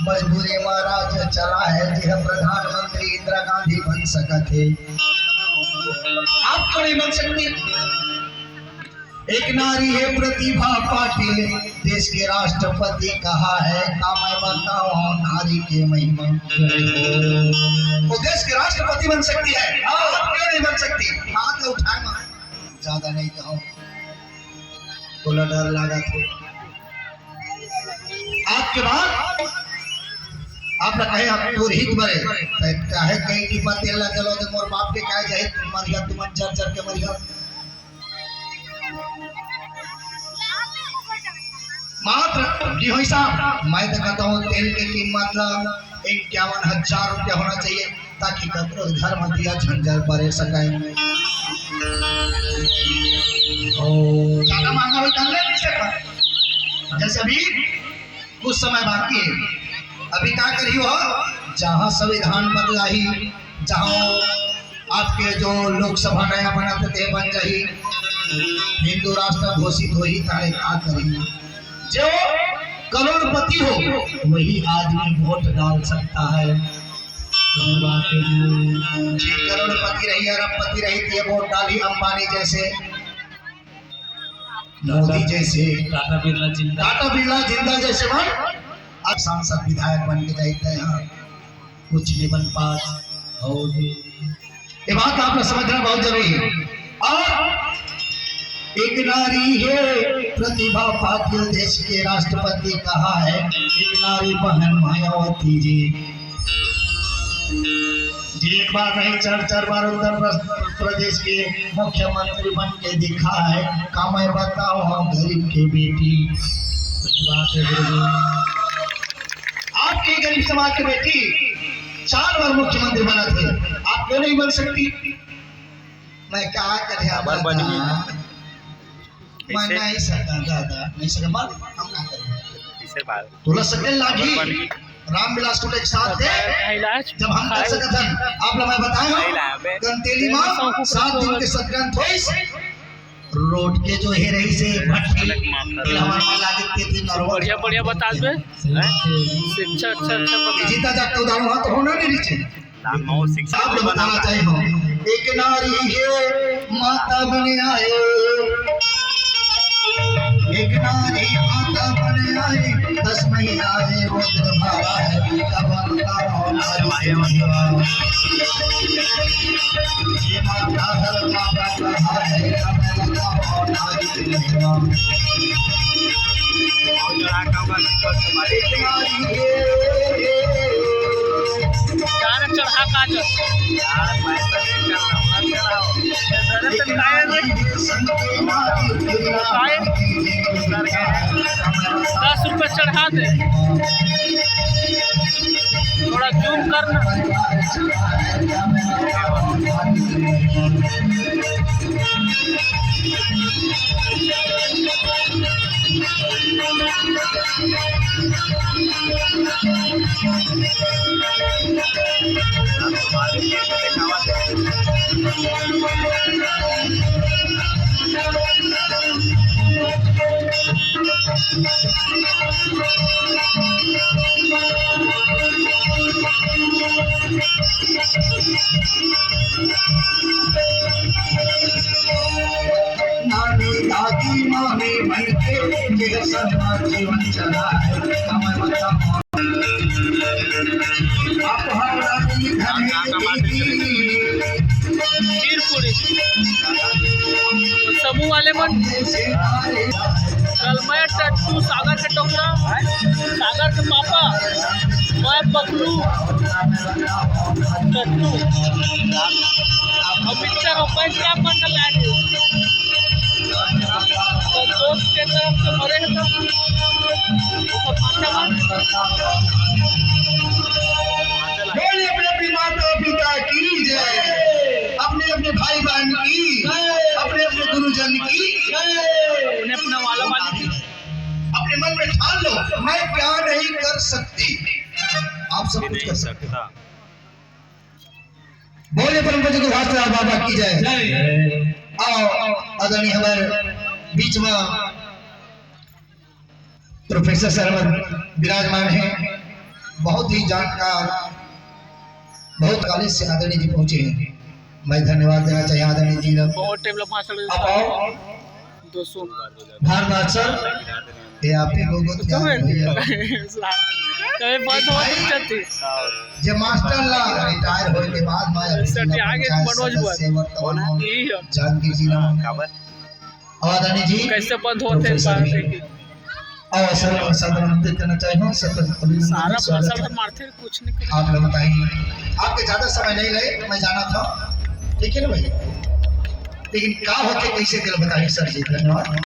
मजबूरी महाराज चला है जी प्रधानमंत्री इंदिरा गांधी बन सकते, आप क्यों नहीं बन सकती? एक नारी है प्रतिभा पाटिल, देश के राष्ट्रपति कहा है, का मैं बताऊं नारी के महिमा। वो देश के राष्ट्रपति बन सकती है, आप क्यों नहीं बन सकती? हाथ उठाए ना, ज्यादा नहीं कहो, बोला डर लगा थे आपके बाद आप ना कहे आप तो हित बरे चाहे कहीं टीपा तेल लगा चलो तो मोर बाप के कहे जाए तुम मरिया तुम चर चर के मरिया मात्र जी होई साहब मैं तो कहता हूँ तेल की कीमत 51,000 रुपया होना चाहिए ताकि कतरो घर में दिया झंझर परे सके। ज्यादा महंगा हो नहीं सकता। जैसे अभी कुछ समय बाकी है, अभी क्या करी हो, जहाँ संविधान बदला ही, जहाँ आपके जो लोकसभा नया बनाते थे बन जाही, हिंदू राष्ट्र घोषित हो ही तारे क्या करी, जो करोड़पति हो वही आदमी वोट डाल सकता है। करोड़पति रही अरबपति रही थी वोट डाली, अंबानी जैसे, मोदी जैसे, टाटा बिरला जिंदा जैसे बन अब सांसद विधायक बन के जाते हैं, कुछ नहीं बन पास। और ये बात आपने समझना बहुत जरूरी है। और एक नारी है प्रतिभा पाटिल, देश के राष्ट्रपति कहा है, एक नारी बहन मायावती जी एक बार नहीं 4 बार उत्तर प्रदेश के मुख्यमंत्री बन के दिखा है, का मैं बताऊं गरीब के बेटी, आपके गरीब समाज के बेटी 4 बार मुख्यमंत्री बना थे, आप क्यों नहीं बन सकती? मैं क्या करें, मैं नहीं सका दादा, नहीं सका बात हम ना करें। तुला सके लागी रामविलास टोटे के साथ थे जब हम कर सकते थे, आप लोग मैं बताया गंतेली मां 7 दिन के सत्यान थोइस रोड के जो है रही से भट्टी हमारे में लागते थी नरवा बढ़िया बता दे अच्छा जीता जागता उदाहरण हुआ तो होना नहीं चाहिए। शिक्षा आप बताना चाहिए हो, एक नारी है माता बने आए, एक नारी माता बने आई, 10 महीना है रुद्र भारा है, कब का नारी ये माता हर माता कहा है, कब का नारी की महिमा। चढ़ा काज ₹10 चढ़ा दे, थोड़ा जूम करना। नानी दादी मामी बन के समाज जीवन चला है, हमें बताओ समूह वाले मन कल मैं टट्टू सागर के टोकरा, सागर के पापा, मैं बबलू टट्टू और पिक्चर और पैसा बन लाए तो दोस्त के तरफ से मरे हैं अपने माता पिता की जय, अपने अपने भाई बहन की, अपने अपने गुरुजन की, उन्हें अपना वाला वाली अपने मन में ठान लो, मैं क्या नहीं कर सकती, आप सब कुछ कर सकते। बोले परम पूज्य गुरुदास बाबा की जय। आओ आदरणीय हमारे बीच में प्रोफेसर सरवन विराजमान है, बहुत ही जानकार, बहुत कॉलेज से आदरणीय जी पहुंचे हैं। मैं धन्यवाद देना चाहिए आदरणीय जी भारद्वाज सर। ये आप ही लोगों को जे मास्टर ला रिटायर होने के बाद जानकी जी आदरणीय जी कैसे बंद होते और सदन देना चाहिए सारा फसल मारते कुछ नहीं। आप लोग बताइए, आपके ज्यादा समय नहीं लगे, मैं जाना था, ठीक है ना भाई, लेकिन क्या होते कैसे बताइए सर जी। धन्यवाद।